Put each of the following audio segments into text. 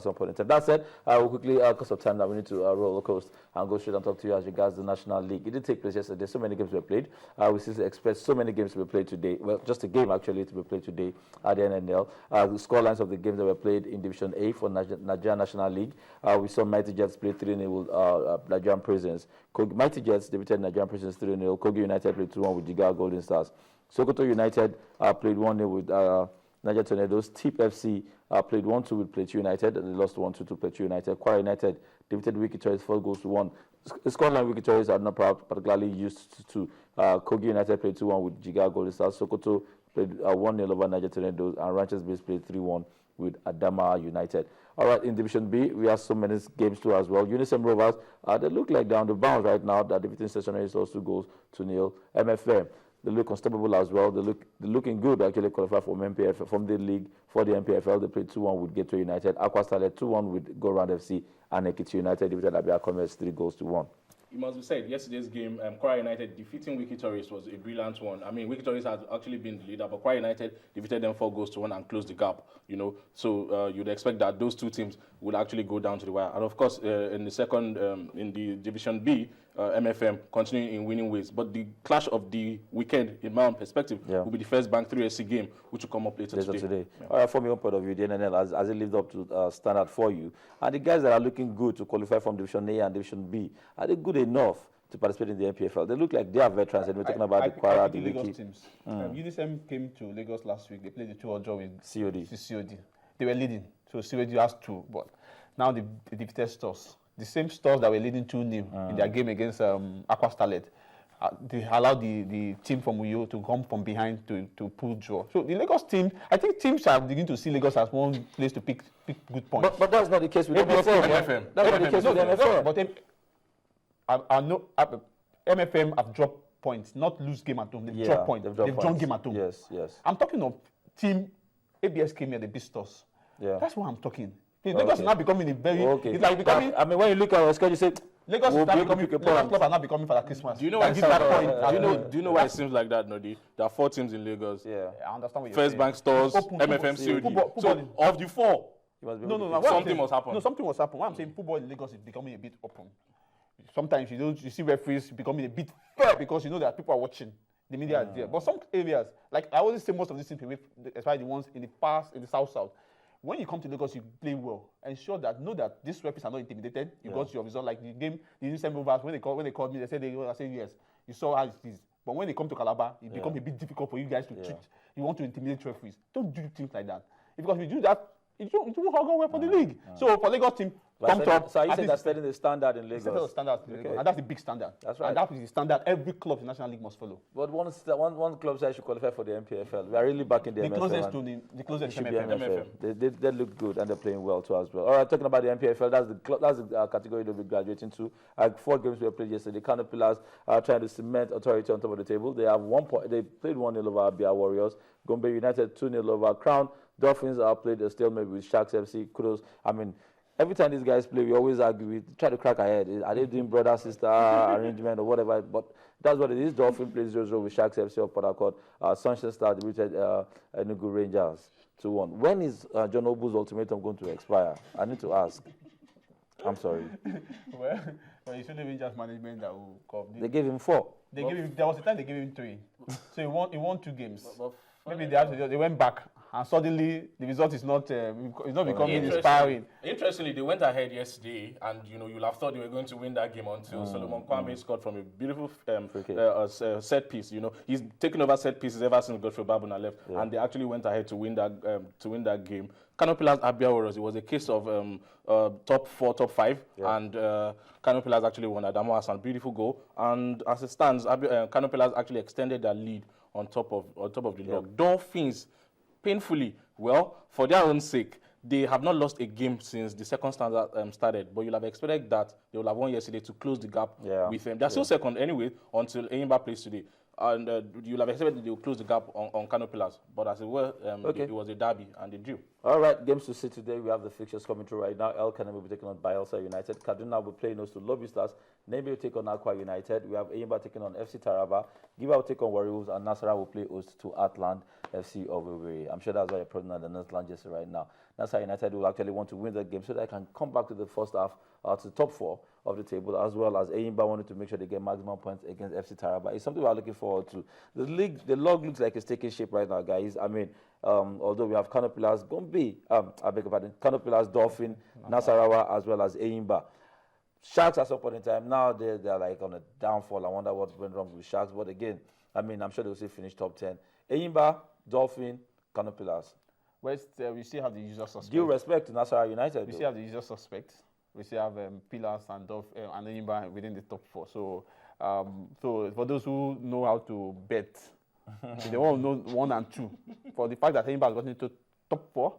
some point in time. That said, we'll quickly, because of time, now we need to roller coast and go straight and talk to you as regards the National League. It did take place yesterday. So many games were played. We still expect so many games to be played today. Well, just a game actually to be played today at the NNL. The scorelines of the games that were played in Division A for Nigeria National League. We saw Mighty Jets play 3-0 with Nigerian Prisons. Mighty Jets defeated Nigerian Prisons 3-0. Kogi United played 2-1 with Jigawa Golden Stars. Sokoto United played 1-0 with Niger Tornadoes. Tip FC played 1-2 with Plateau United. They lost 1-2 to Plateau United. Kwara United defeated Wiki Toys 4-1. The scoreline Wiki Toys are not particularly used to. Kogi United played 2-1 with Jigawa Golden Stars. Sokoto played 1-0 over Niger Tornadoes. And Ranchers Base played 3-1 with Adama United. All right, in Division B, we have so many games too as well. Unisem Rovers, they look like they're on the bounce right now. They're defeating Stationary Stores 2-0. MFM, they look unstoppable as well. They're looking good, actually qualified from the league for the MPFL. They played 2-1 with Gateway United. Aqua Starlet 2-1 with Go Round FC. And Ekiti United defeated Abia Commerce 3-1. It must be said, yesterday's game, Kwara United defeating Wiki Tourists was a brilliant one. I mean, Wiki Tourists had actually been the leader, but Kwara United defeated them 4-1 and closed the gap, you know. So you'd expect that those two teams would actually go down to the wire. And of course, in the second, in the Division B, MFM continuing in winning ways. But the clash of the weekend, in my own perspective, will be the First Bank 3SC game, which will come up later today. Yeah. All right, from your point of view, the NNL, has it lived up to standard for you? And the guys that are looking good to qualify from Division A and Division B, are they good enough to participate in the MPFL? They look like they are veterans, and we're talking about the Kwara, the Lagos teams. UNICEM came to Lagos last week. They played the 2-0 draw with COD. They were leading, so COD has 2, but now they defeated Stores. The same Stores that were leading 2-0 in their game against Aqua Starlet. They allowed the team from Uyo to come from behind to pull draw. So the Lagos team, I think teams are beginning to see Lagos as one place to pick good points. But that's not the case with MFM. That's not the case with MFM. But I know MFM have dropped points, not lose game at home. They've dropped points. They've drawn game at home. Yes. I'm talking of team ABS came here, the beat Stores. That's what I'm talking. Lagos is now becoming a very. It's like becoming. I mean, when you look at our schedule, you say Lagos is now becoming. Lagos club are now becoming for that Christmas. Do you know why? Do you know why it seems like that, Nodi? There are 4 teams in Lagos. I understand what you're saying. First Bank Stores, MFM, COD. So of the 4, no, something must happen. No, something must happen. What I'm saying, football in Lagos is becoming a bit open. Sometimes you see referees becoming a bit fair because you know that people are watching. The media is there. But some areas, like I always say, most of these teams, especially the ones in the past, in the south. When you come to Lagos, you play well. Ensure that these referees are not intimidated. You got your result. Like the game, the UNICEM Rovers, when they called me, they said I said yes. You saw how it is. But when they come to Calabar, it becomes a bit difficult for you guys to treat. You want to intimidate referees. Don't do things like that. Because if you do that, it won't go well for the league. So for Lagos team, come top. So you said that's setting the standard in Lagos. Setting the standard in Lagos. And that's the big standard. That's right. And that is the standard every club in the National League must follow. But one club said should qualify for the MPFL. We are really back in the MFL. The closest to MFL. They look good and they're playing well too as well. All right, talking about the MPFL, that's the category they'll be graduating to. 4 games were played yesterday. Kano Pillars are trying to cement authority on top of the table. They have 1 point. They played 1-0 over Abia Warriors. Gombe United 2-0 over Crown. Dolphins are played a stalemate with Sharks FC. Kudos. I mean, every time these guys play, we always argue. We try to crack ahead. Are they doing brother-sister arrangement or whatever? But that's what it is. Dolphins plays 0-0 with Sharks FC of Port Harcourt. Sunshine Stars defeated Enugu Rangers 2-1. When is John Obu's ultimatum going to expire? I need to ask. I'm sorry. Well, it's only Rangers management that will come. They gave him 4. There was a time they gave him 3. So he won 2 games. Maybe they went back. And suddenly the result is not becoming inspiring. Interestingly, they went ahead yesterday, and you'll have thought they were going to win that game until Solomon Kwame scored from a beautiful set piece. He's taken over set pieces ever since Godfrey Babuna left, and they actually went ahead to win that game. Kano Pillars Abia Warriors, it was a case of top 4, top 5, and Kano Pillars actually won. Adamu Hassan, beautiful goal, and as it stands, Kano Pillars actually extended their lead on top of the log. Dolphins, painfully, well, for their own sake, they have not lost a game since the second standard started, but you'll have expected that they will have won yesterday to close the gap with them. They're still second anyway until Enyimba plays today. And you'll have expected that they will close the gap on Kano Pillars. But as it were, it was a derby and they drew. All right, games to see today. We have the fixtures coming through right now. El Kanemi will be taking on Bayelsa United. Kaduna will play host to Lobby Stars. Nembe will take on Aqua United. We have Eyimba taking on FC Taraba. Giba will take on Warriors, and Nasarawa will play host to Atlant FC of Owerri. I'm sure that's why you're present at the Northland jersey right now. Nasarawa United will actually want to win the game so they can come back to the first half, to the top 4 of the table, as well as Eyimba wanted to make sure they get maximum points against FC Taraba. It's something we're looking forward to. The log looks like it's taking shape right now, guys. I mean, although we have Kano Pillars, Gombe, I beg your pardon, Kano Pillars, Dolphin, Nasarawa, as well as Eyimba. Sharks at some point in time, now they're like on a downfall. I wonder what went wrong with Sharks. But again, I mean, I'm sure they'll still finish top 10. Eyimba, Dolphin, Kano Pillars. Well, we still have the usual suspects. Due respect to Nasarawa United. We still have the usual suspects. We still have Pillars and and Eyimba within the top 4. So, so for those who know how to bet, they want to know 1 and 2. For the fact that Eyimba has gotten into top 4,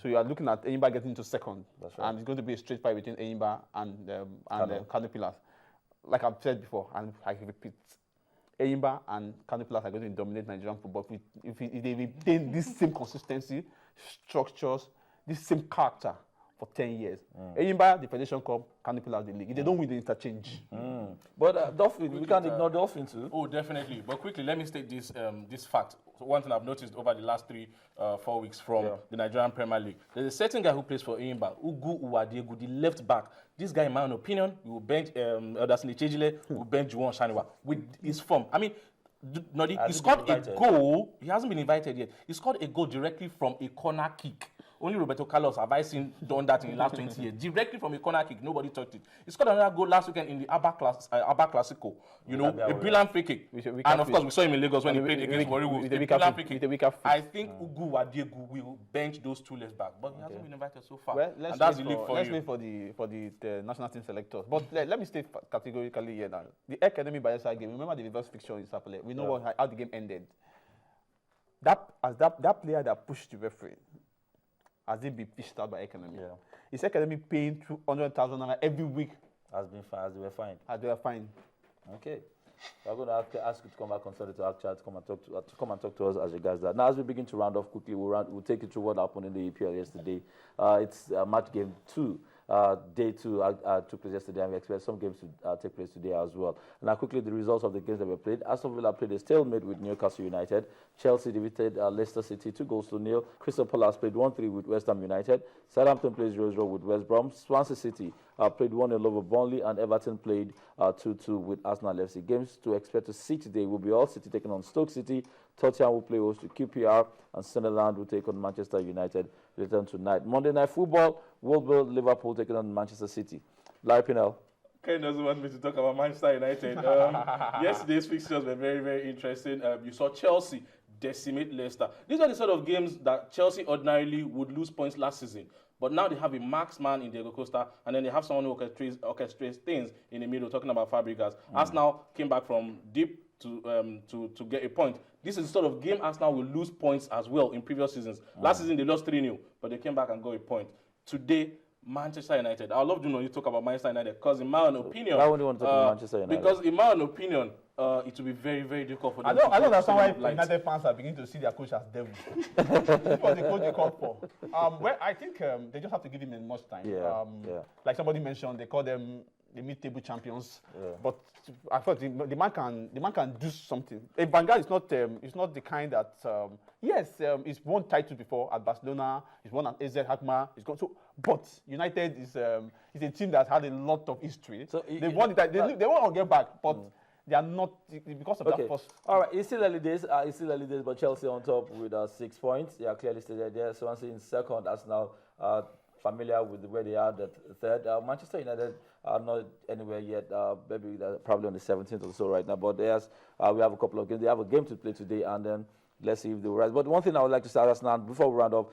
so you are looking at Eyimba getting into second. That's right. And it's going to be a straight fight between Eyimba and Kano Pillars. Like I've said before, and I repeat, Eyimba and Kano Pillars are going to dominate Nigerian football if they retain this same consistency, structures, this same character for 10 years. Eyimba, the Federation Cup, Kano Pillars, the league. If they don't win the interchange. But Dolphin, we can't ignore Dolphin too. Oh, definitely. But quickly, let me state this this fact. So one thing I've noticed over the last 4 weeks from the Nigerian Premier League, there's a certain guy who plays for Eyimba, Ugu Uwadegu, the left back. This guy, in my own opinion, will bench Odasini Chejile, will bench Juwon Shaniwa with his form. I mean, he scored a goal. He hasn't been invited yet. He scored a goal directly from a corner kick. Only Roberto Carlos have I seen done that in the last 20 years. Directly from a corner kick, nobody touched it. He scored another goal last weekend in the Abba Classico. You know, a brilliant free kick. And of course, we saw him in Lagos when he played against Warriors. A brilliant free kick. I think Ugu Wadegu will bench those 2 left back, but he hasn't been invited so far. Well, and that's the league for let's you. wait for the national team selectors. But let me state categorically here now. The Academy Bayelsa game, remember the reverse fixture in Sapele? We know how the game ended. That player that pushed the referee, has it been fished out by Academy? Yeah. Is Academy paying 200,000 naira every week? Has been fine, as they were fined. As they are fined. Okay. We're going to ask you to come back on Sunday to our chat, to come and talk to us as regards that. Now, as we begin to round off quickly, we'll take you through what happened in the EPL yesterday. It's match game 2. Day 2 took place yesterday, and we expect some games to take place today as well. Now, quickly, the results of the games that were played. Aston Villa played a stalemate with Newcastle United. Chelsea defeated Leicester City 2-0. Crystal Palace played 1-3 with West Ham United. Southampton plays 0-0 with West Brom. Swansea City played 1-0 over Burnley, and Everton played 2-2 with Arsenal FC. Games to expect to see today will be All City taking on Stoke City. Tottenham will play host to QPR, and Sunderland will take on Manchester United later on tonight. Monday Night Football, Wolverhampton Liverpool taking on Manchester City. Larry Pinel. Ken doesn't want me to talk about Manchester United. Yesterday's fixtures were very, very interesting. You saw Chelsea decimate Leicester. These are the sort of games that Chelsea ordinarily would lose points last season. But now they have a marksman in Diego Costa, and then they have someone who orchestrates things in the middle, talking about Fabregas. Arsenal came back from deep to get a point. This is the sort of game Arsenal will lose points as well in previous seasons. Last season they lost 3-0, but they came back and got a point. Today, Manchester United. I love to know you talk about Manchester United, because in my own opinion, why would you want to talk about Manchester United? Because in my own opinion, it will be very, very difficult for them. I don't understand why United fans are beginning to see their coach as devil. This was the coach they called for. Well, I think they just have to give him as much time. Like somebody mentioned, they call them the mid-table champions. But I thought the man can do something. Van Gaal is not the kind that he's won titles before at Barcelona. He's won at AZ Alkmaar. He's gone but United is a team that had a lot of history. So they want to get back, but they are not because of that first. All right, it's still early days. But Chelsea on top with 6 points. They are clearly stated there. Swansea in second. Arsenal familiar with where they are at third. Manchester United are not anywhere yet. Maybe they're probably on the 17th or so right now. But we have a couple of games. They have a game to play today, and then let's see if they will rise. But one thing I would like to say, Arsenal, before we round off,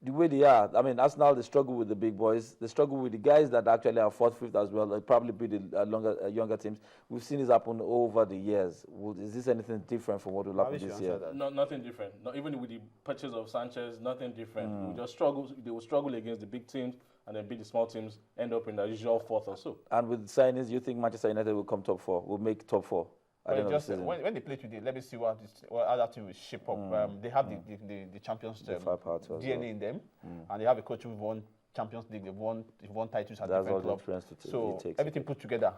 the way they are, I mean, Arsenal, they struggle with the big boys. They struggle with the guys that actually are 4th, 5th as well. They'll probably be the younger teams. We've seen this happen over the years. Is this anything different from what will happen this year? No, nothing different. Not even with the purchase of Sanchez, nothing different. We just struggle. They will struggle against the big teams, and then beat the small teams, end up in the usual 4th or so. And with signings, you think Manchester United will come top 4, will make top 4? When they play today, let me see how that team will shape up. They have the Champions DNA in them, and they have a coach who won Champions League. They've won titles at different clubs. So everything put together,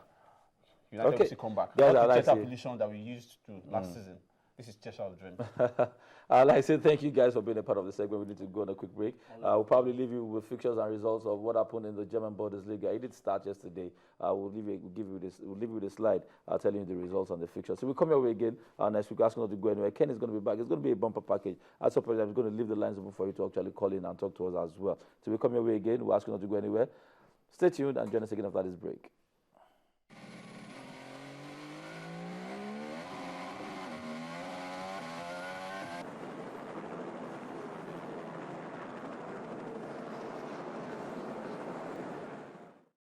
United Okay. will still come back. Guys, Not I the like Chelsea it. affiliation that we used to last season. This is Chelsea's dream. I'd like to say thank you guys for being a part of the segment. We need to go on a quick break. We'll probably leave you with fixtures and results of what happened in the German Bundesliga. It did start yesterday. We'll leave you with a slide telling you the results on the fixtures. So we'll come your way again next week. Ask you not to go anywhere. Ken is going to be back. It's going to be a bumper package. As a president, I'm going to leave the lines open for you to actually call in and talk to us as well. So we'll come your way again. We'll ask you not to go anywhere. Stay tuned and join us again after this break.